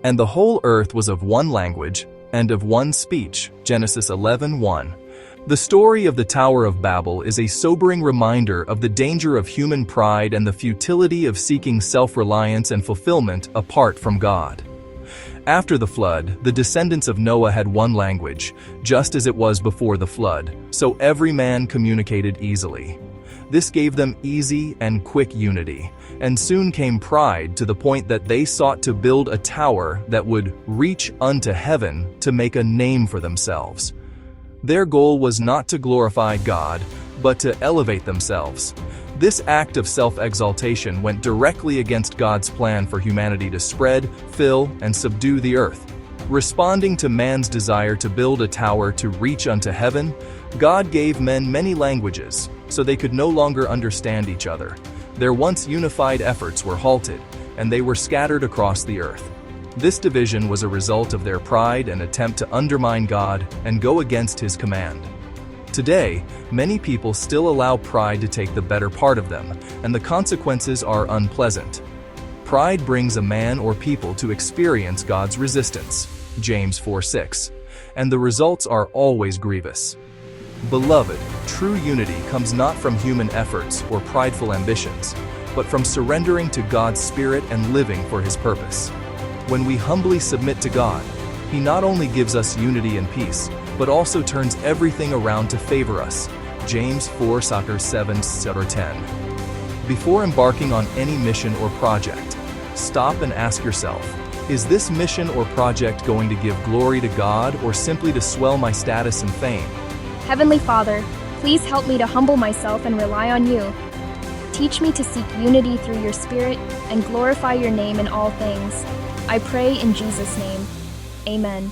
And the whole earth was of one language and of one speech. Genesis 11:1. The story of the Tower of Babel is a sobering reminder of the danger of human pride and the futility of seeking self-reliance and fulfillment apart from God. After the flood, the descendants of Noah had one language, just as it was before the flood, so every man communicated easily. This gave them easy and quick unity, and soon came pride to the point that they sought to build a tower that would reach unto heaven to make a name for themselves. Their goal was not to glorify God, but to elevate themselves. This act of self-exaltation went directly against God's plan for humanity to spread, fill, and subdue the earth. Responding to man's desire to build a tower to reach unto heaven, God gave men many languages, so they could no longer understand each other. Their once unified efforts were halted, and they were scattered across the earth. This division was a result of their pride and attempt to undermine God and go against His command. Today, many people still allow pride to take the better part of them, and the consequences are unpleasant. Pride brings a man or people to experience God's resistance, James 4:6, and the results are always grievous. Beloved, true unity comes not from human efforts or prideful ambitions, but from surrendering to God's Spirit and living for His purpose. When we humbly submit to God, He not only gives us unity and peace, but also turns everything around to favor us. James 4:7-10. Before embarking on any mission or project, stop and ask yourself, is this mission or project going to give glory to God or simply to swell my status and fame? Heavenly Father, please help me to humble myself and rely on You. Teach me to seek unity through Your Spirit and glorify Your name in all things. I pray in Jesus' name. Amen.